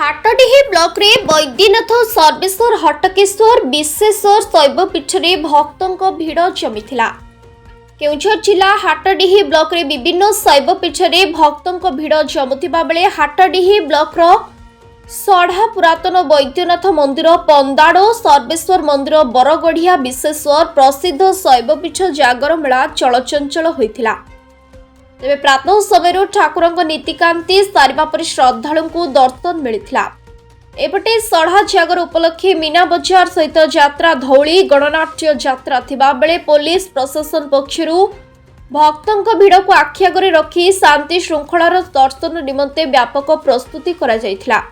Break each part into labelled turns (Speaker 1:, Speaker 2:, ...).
Speaker 1: हाटडीही block रे बैद्यनाथ सर्वेश्वर हटकेश्वर विश्वेश्वर शैवपीठ रे भक्तों भिड़ जमीथिला। केउझर जिला हाटडीही ब्लॉक रे विभिन्न शैवपीठ रे भक्तों भिड़ जमुथिबा बेले हाटडीही ब्लॉक रो सढ़ा पुरातन बैद्यनाथ मंदिर पंदाड़ो सर्वेश्वर मंदिर बरगढ़िया विश्वेश्वर प्रसिद्ध शैवपीठ जागर मेला चलचंचल होइथिला। तेबे प्रातः समय ठाकुरंक नीतिकांति सारिबा परि श्रद्धालुंकु दर्शन मिलिथिला। एपटे सढ़ा जागर उपलक्षे मीना बजार सहित यात्रा धौली गणनाट्य यात्रा थिबा बेले पुलिस प्रशासन पक्षरु भक्तों भिड़ को आखिआगरे रखी शांति श्रृंखलार दर्शन निमंते व्यापक प्रस्तुति करा जायथिला।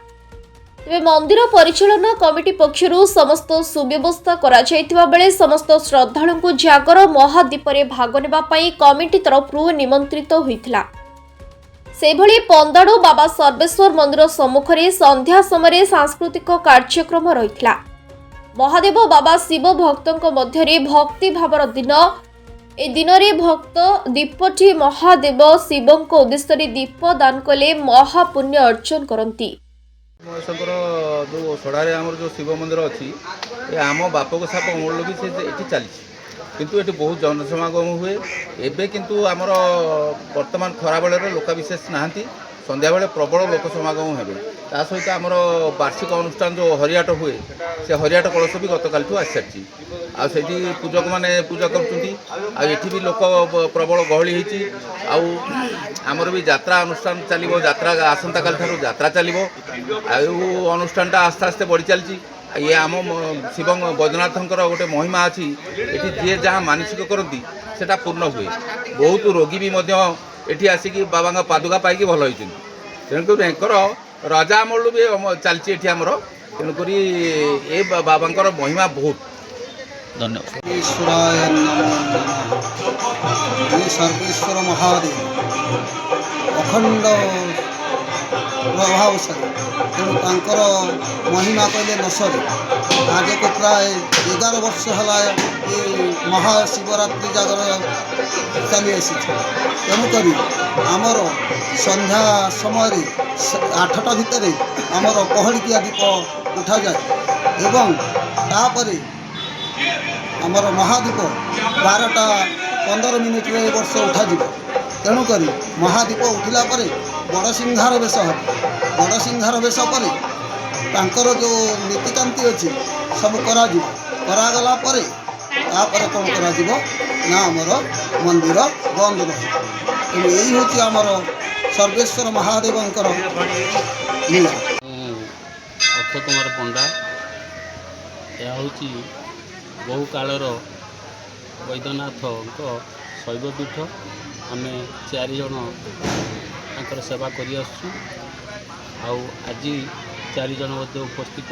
Speaker 1: तेबे मंदिर परिचालना कमिटी पक्षरु समस्त सुव्यवस्था करा जायथिबा बेले समस्त श्रद्धालुंकु जागर महादीपरे भाग नेबा पई कमिटी तरफरु निमंत्रित होइथिला। सेभली पंदाड़ो बाबा सर्वेश्वर मंदिर सम्मुखरे संध्या समय सांस्कृतिक कार्यक्रम रहिथिला। महादेव बाबा शिव भक्तों मध्यरे भक्ति भावर दिन ए दिन में भक्त दीपटी महादेव शिवों उद्देश्य दीप दान कले महापुण्य अर्जन करती।
Speaker 2: महेशंकर जो सड़ारे आमर जो शिव मंदिर अच्छी आम बापक साप अमल भी ये चली किंतु ये बहुत जनसमागम हुए एबे किंतु आमर वर्तमान खरा बेले लोक विशेष नहांती संध्या बेले प्रबल लोक समागम हे ता सहित आमर वार्षिक अनुष्ठान जो हरियाट हुए से हरियाट कलश भी गतकाल आसी सारी आठी पूजक मैंने पूजा कर भी लोक प्रबल गहली होती आमर भी यात्रा अनुष्ठान चलो यात्रा आसंता काल ठार यात्रा चलो अनुष्ठानटा आस्ते आस्ते बढ़ी चलती ये आम शिव बैद्यनाथंकर गोटे महिमा अच्छी ये जी जहाँ मानसिक करती सेटा पूर्ण हुए बहुत रोगी भी ये आसिक बाबा पादुका पाई भल होती तेणुक राजा अमल भी चलती आमर तेणुक ये बाबा महिमा बहुत धन्यवाद।
Speaker 3: सर्वेश्वर महादेव अखंड प्रभावशाली तेणु तांकर महिमा कहले न सरे आज को प्राय 11 वर्ष है ये महाशिवरात्रि जागर चली आसी तेणुक आमर संध्या समय 8टा भितर आमर पहड़िकिया दीप उठा जाए एवं तापरे आमर महादीप 12टा 15 मिनिट रे वर्ष उठा तेणुक महादीप उठिला परे बड़ सिंहार बेश हे बड़ सिंहार बेश पर तांकर जो नीतिकांति अच्छी सब करागला परे तापर कौन करा ना आमर मंदिर बंद रहे यही हूँ आमर सर्वेश्वर महादेवंकर लीला।
Speaker 4: अक्षय कुमार पंडा यह हूँ बहु कालर बैद्यनाथ शैवपीठ आम 4 जन सेवा करी आसु आज 4 जन उपस्थित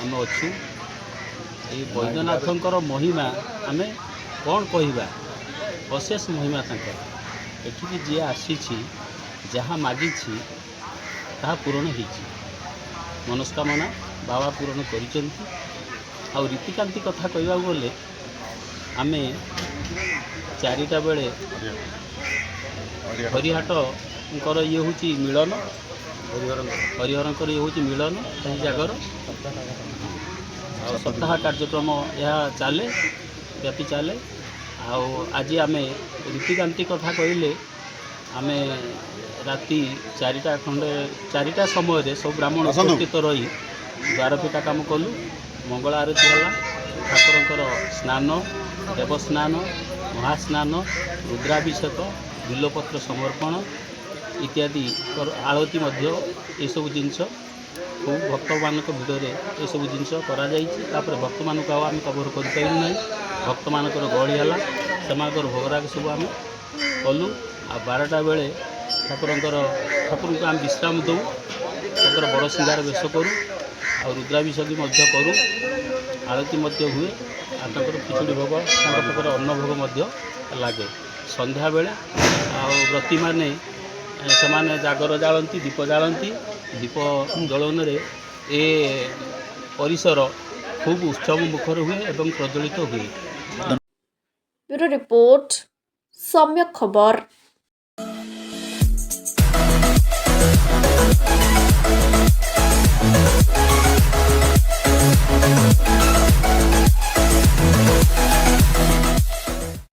Speaker 4: आम अच्छु ये बैद्यनाथंकर महिमा आम कौन कहवा अशेष महिमा एठिकी जी आसी जहाँ मागी ता पूरण हो मनस्कामना बाबा पूरण कर रीतिकांति कथा कहवा गले आम 4टा बेले हरिहाटर ये हूँ मिलन हरिहर ये हूँ मिलन जागर सप्ताह कार्यक्रम यह चले व्यापी चले आज आम रीतिकांति कथा कहले आम राति 4टा खंडे 4टा समय सब ब्राह्मण उपस्थित रही द्वार फिटा काम कलु मंगल आरती है ठाकुर स्नान देवस्नान महास्नान रुद्राभिषेक बिल्वपत्र समर्पण इत्यादि आलती ये सब जिनस खूब भक्त मान भिड़े ये सब जिनस कर भक्त मान आम कवर करना भक्त मान गहली है से भोगराग सब आम कलु आ 12टा बेले ठाकुर को आम विश्राम दौ बड़ सिंगार बेश करूँ आ रुद्राभिषेक करूँ आरती हुए खिचुड़ी भोग अन्न भोग लगे संध्या बेले व्रती माने से जागर जालती दीप जालती दीप जलन ए परिसर खूब उत्सव मुखर हुए एवं प्रज्वलित हुए।
Speaker 1: ब्यूरो रिपोर्ट सम्यक खबर।